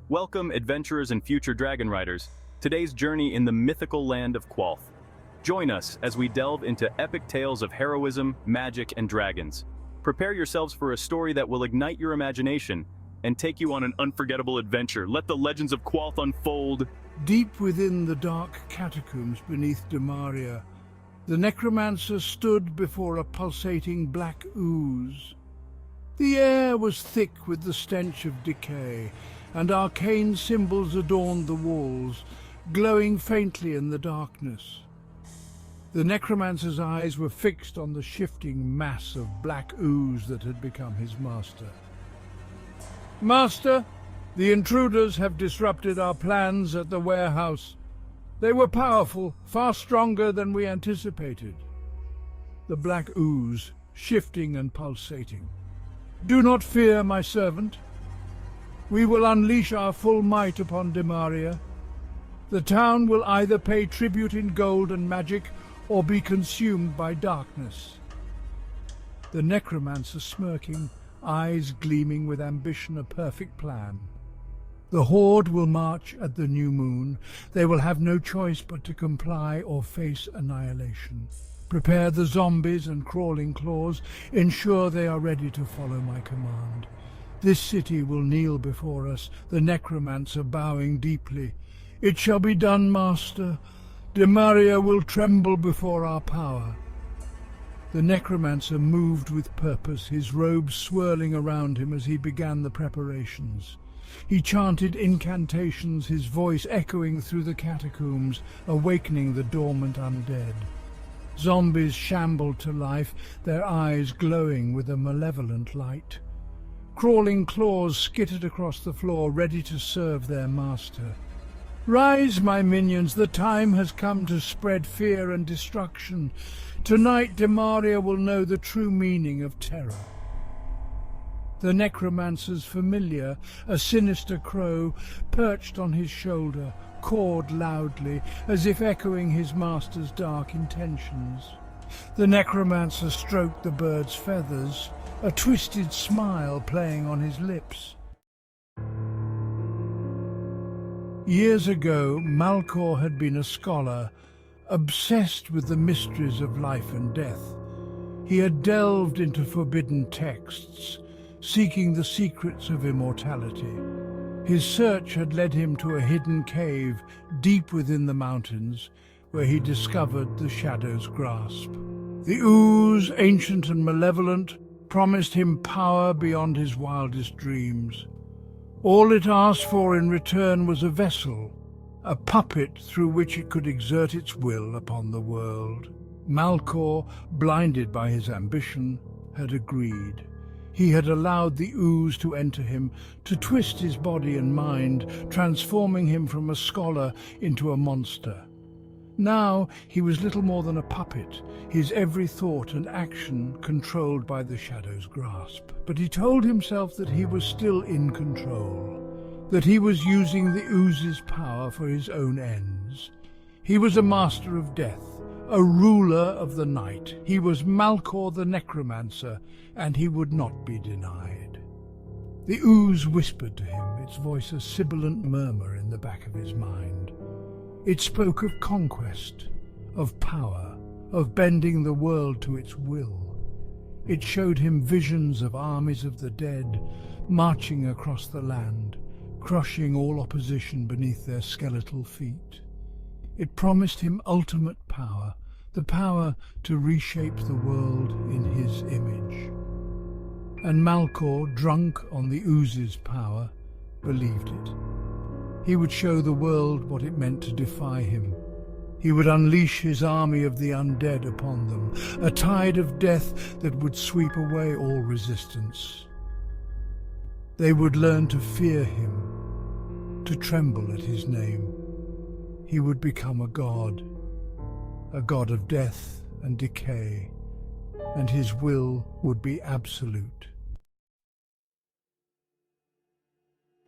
Welcome, adventurers and future dragon riders. Today's journey in the mythical land of Qualth. Join us as we delve into epic tales of heroism, magic, and dragons. Prepare yourselves for a story that will ignite your imagination and take you on an unforgettable adventure. Let the legends of Qualth unfold. Deep within the dark catacombs beneath Demaria, the necromancer stood before a pulsating black ooze. The air was thick with the stench of decay, and arcane symbols adorned the walls, glowing faintly in the darkness. The necromancer's eyes were fixed on the shifting mass of black ooze that had become his master. "Master, the intruders have disrupted our plans at the warehouse. They were powerful, far stronger than we anticipated." The black ooze, shifting and pulsating. "Do not fear, my servant. We will unleash our full might upon Demaria. The town will either pay tribute in gold and magic or be consumed by darkness." The necromancer smirking, eyes gleaming with ambition, a perfect plan. The horde will march at the new moon. They will have no choice but to comply or face annihilation. Prepare the zombies and crawling claws. Ensure they are ready to follow my command. This city will kneel before us, the necromancer bowing deeply. "It shall be done, master. Demaria will tremble before our power." The necromancer moved with purpose, his robes swirling around him as he began the preparations. He chanted incantations, his voice echoing through the catacombs, awakening the dormant undead. Zombies shambled to life, their eyes glowing with a malevolent light. Crawling claws skittered across the floor, ready to serve their master. "Rise, my minions, the time has come to spread fear and destruction. Tonight Demaria will know the true meaning of terror." The necromancer's familiar, a sinister crow, perched on his shoulder, cawed loudly, as if echoing his master's dark intentions. The necromancer stroked the bird's feathers, a twisted smile playing on his lips. Years ago, Malkor had been a scholar, obsessed with the mysteries of life and death. He had delved into forbidden texts, seeking the secrets of immortality. His search had led him to a hidden cave deep within the mountains, where he discovered the Shadow's grasp. The ooze, ancient and malevolent, promised him power beyond his wildest dreams. All it asked for in return was a vessel, a puppet through which it could exert its will upon the world. Malkor, blinded by his ambition, had agreed. He had allowed the ooze to enter him, to twist his body and mind, transforming him from a scholar into a monster. Now he was little more than a puppet, his every thought and action controlled by the Shadow's grasp. But he told himself that he was still in control, that he was using the ooze's power for his own ends. He was a master of death, a ruler of the night. He was Malkor the necromancer, and he would not be denied. The ooze whispered to him, its voice a sibilant murmur in the back of his mind. It spoke of conquest, of power, of bending the world to its will. It showed him visions of armies of the dead marching across the land, crushing all opposition beneath their skeletal feet. It promised him ultimate power, the power to reshape the world in his image. And Malkor, drunk on the ooze's power, believed it. He would show the world what it meant to defy him. He would unleash his army of the undead upon them, a tide of death that would sweep away all resistance. They would learn to fear him, to tremble at his name. He would become a god of death and decay, and his will would be absolute.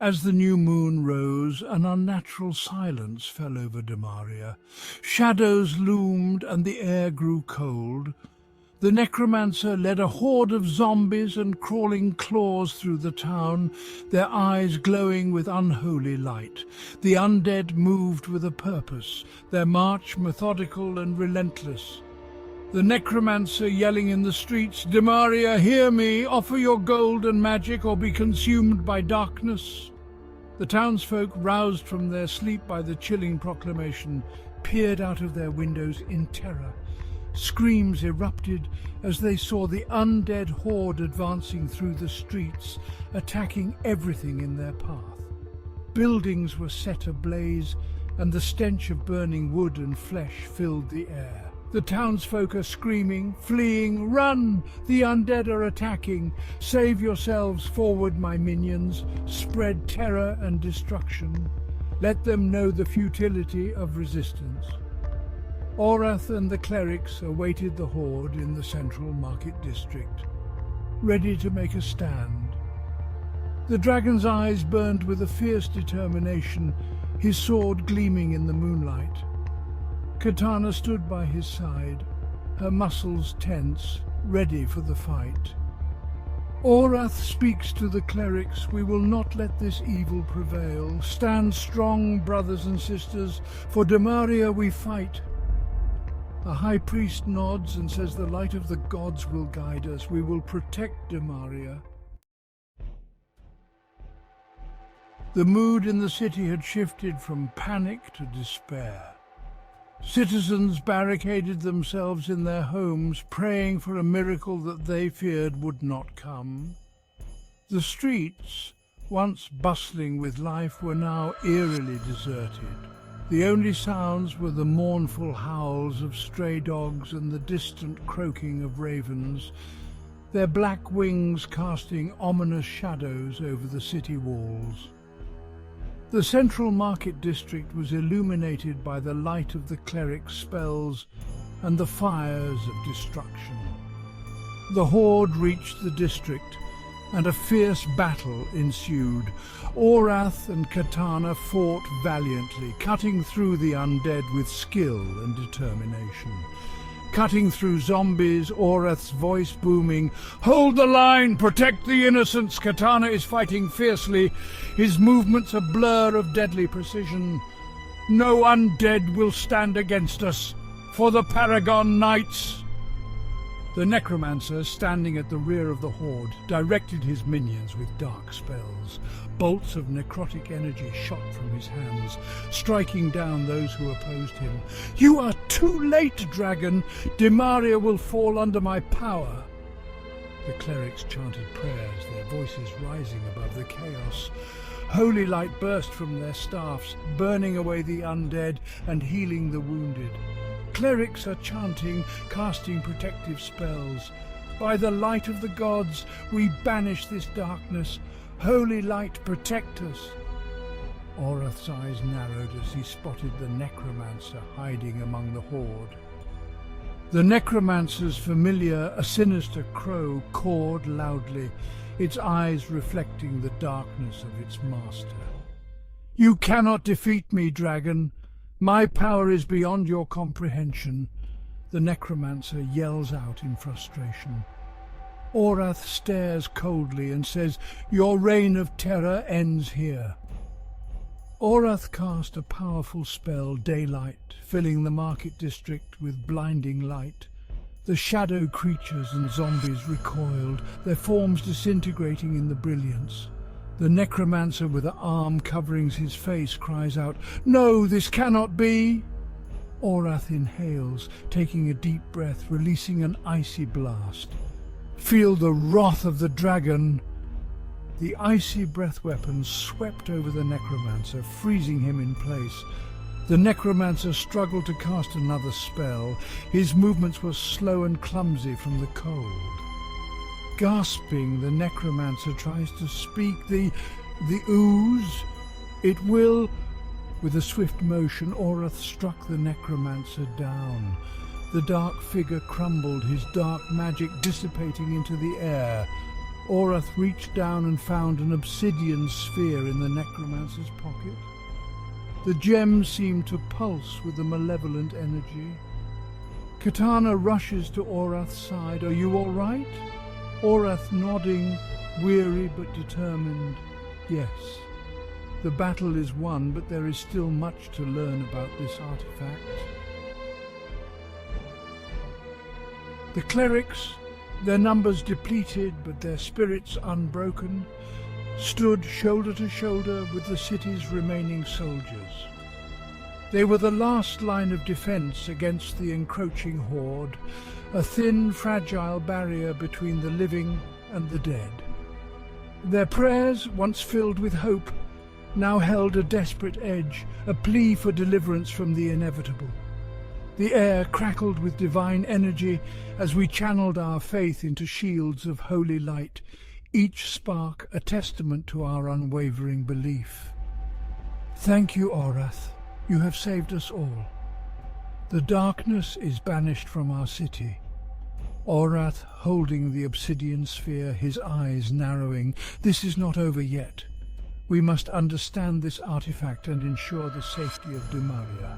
As the new moon rose, an unnatural silence fell over Demaria. Shadows loomed and the air grew cold. The necromancer led a horde of zombies and crawling claws through the town, their eyes glowing with unholy light. The undead moved with a purpose, their march methodical and relentless. The necromancer yelling in the streets, "Demaria, hear me! Offer your gold and magic or be consumed by darkness." The townsfolk, roused from their sleep by the chilling proclamation, peered out of their windows in terror. Screams erupted as they saw the undead horde advancing through the streets, attacking everything in their path. Buildings were set ablaze, and the stench of burning wood and flesh filled the air. The townsfolk are screaming, fleeing, "Run! The undead are attacking! Save yourselves, forward, my minions! Spread terror and destruction. Let them know the futility of resistance." Aurrath and the clerics awaited the horde in the central market district, ready to make a stand. The dragon's eyes burned with a fierce determination, his sword gleaming in the moonlight. Katana stood by his side, her muscles tense, ready for the fight. Aurrath speaks to the clerics, "We will not let this evil prevail. Stand strong, brothers and sisters, for Demaria we fight." The high priest nods and says, "The light of the gods will guide us. We will protect Demaria." The mood in the city had shifted from panic to despair. Citizens barricaded themselves in their homes, praying for a miracle that they feared would not come. The streets, once bustling with life, were now eerily deserted. The only sounds were the mournful howls of stray dogs and the distant croaking of ravens, their black wings casting ominous shadows over the city walls. The central market district was illuminated by the light of the clerics' spells and the fires of destruction. The horde reached the district, and a fierce battle ensued. Aurrath and Katana fought valiantly, cutting through the undead with skill and determination. Cutting through zombies, Aurath's voice booming, "Hold the line! Protect the innocents!" Katana is fighting fiercely, his movements a blur of deadly precision. "No undead will stand against us! For the Paragon Knights!" The Necromancer, standing at the rear of the horde, directed his minions with dark spells. Bolts of necrotic energy shot from his hands, striking down those who opposed him. "You are too late, dragon! Demaria will fall under my power!" The clerics chanted prayers, their voices rising above the chaos. Holy light burst from their staffs, burning away the undead and healing the wounded. Clerics are chanting, casting protective spells. "By the light of the gods, we banish this darkness. Holy light, protect us." Aurath's eyes narrowed as he spotted the Necromancer hiding among the horde. The Necromancer's familiar, a sinister crow, cawed loudly, its eyes reflecting the darkness of its master. "You cannot defeat me, dragon. My power is beyond your comprehension." The Necromancer yells out in frustration. Aurrath stares coldly and says, "Your reign of terror ends here." Aurrath cast a powerful spell, Daylight, filling the market district with blinding light. The shadow creatures and zombies recoiled, their forms disintegrating in the brilliance. The Necromancer, with an arm covering his face, cries out, "No, this cannot be!" Aurrath inhales, taking a deep breath, releasing an icy blast. "Feel the wrath of the dragon!" The icy breath weapon swept over the Necromancer, freezing him in place. The Necromancer struggled to cast another spell. His movements were slow and clumsy from the cold. Gasping, the Necromancer tries to speak. The ooze. It will. With a swift motion, Aurrath struck the Necromancer down. The dark figure crumbled, his dark magic dissipating into the air. Aurrath reached down and found an obsidian sphere in the Necromancer's pocket. The gem seemed to pulse with a malevolent energy. Katana rushes to Aurrath's side. "Are you all right?" Aurrath nodding, weary but determined. "Yes. The battle is won, but there is still much to learn about this artifact." The clerics, their numbers depleted but their spirits unbroken, stood shoulder to shoulder with the city's remaining soldiers. They were the last line of defense against the encroaching horde, a thin, fragile barrier between the living and the dead. Their prayers, once filled with hope, now held a desperate edge, a plea for deliverance from the inevitable. The air crackled with divine energy as we channeled our faith into shields of holy light, each spark a testament to our unwavering belief. "Thank you, Aurrath. You have saved us all. The darkness is banished from our city." Aurrath holding the obsidian sphere, his eyes narrowing. "This is not over yet. We must understand this artifact and ensure the safety of demaria."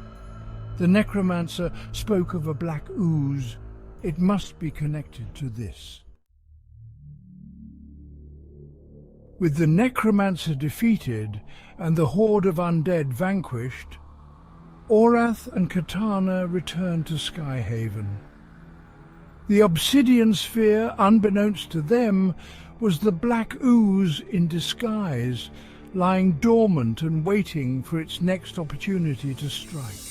The necromancer spoke of a black ooze. It must be connected to this. With the necromancer defeated and the horde of undead vanquished, Aurrath and Katana returned to Skyhaven. The obsidian sphere, unbeknownst to them, was the black ooze in disguise, lying dormant and waiting for its next opportunity to strike.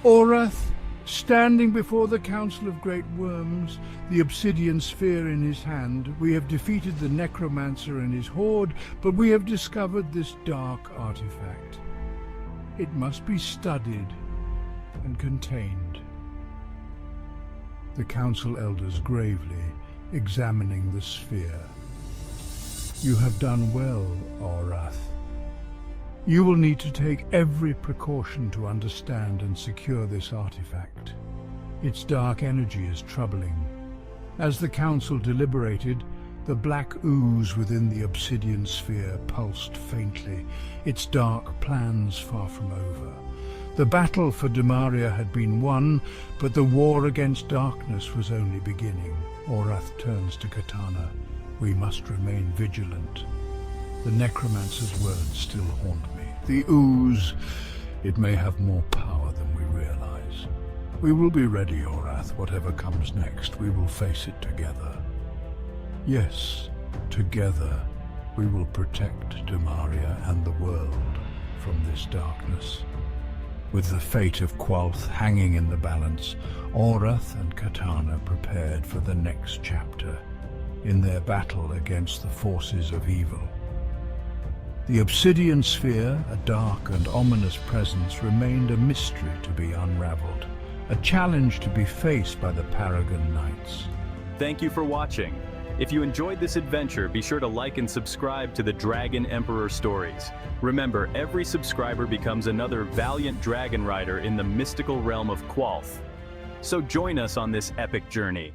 Aurrath, standing before the Council of Great Worms, the obsidian sphere in his hand. "We have defeated the Necromancer and his horde, but we have discovered this dark artifact. It must be studied and contained." The Council Elders gravely examining the sphere. "You have done well, Aurrath. You will need to take every precaution to understand and secure this artifact. Its dark energy is troubling." As the Council deliberated, the black ooze within the obsidian sphere pulsed faintly, its dark plans far from over. The battle for demaria had been won, but the war against darkness was only beginning. Aurrath turns to Katana. "We must remain vigilant. The necromancer's words still haunt me. The ooze, it may have more power than we realize. We will be ready, Aurrath. Whatever comes next, we will face it together. Yes, together we will protect demaria and the world from this darkness." With the fate of Qualth hanging in the balance, Aurrath and Katana prepared for the next chapter in their battle against the forces of evil. The obsidian sphere, a dark and ominous presence, remained a mystery to be unraveled, a challenge to be faced by the Paragon Knights. Thank you for watching. If you enjoyed this adventure, be sure to like and subscribe to the Dragon Emperor Stories. Remember, every subscriber becomes another valiant dragon rider in the mystical realm of Qualth. So join us on this epic journey.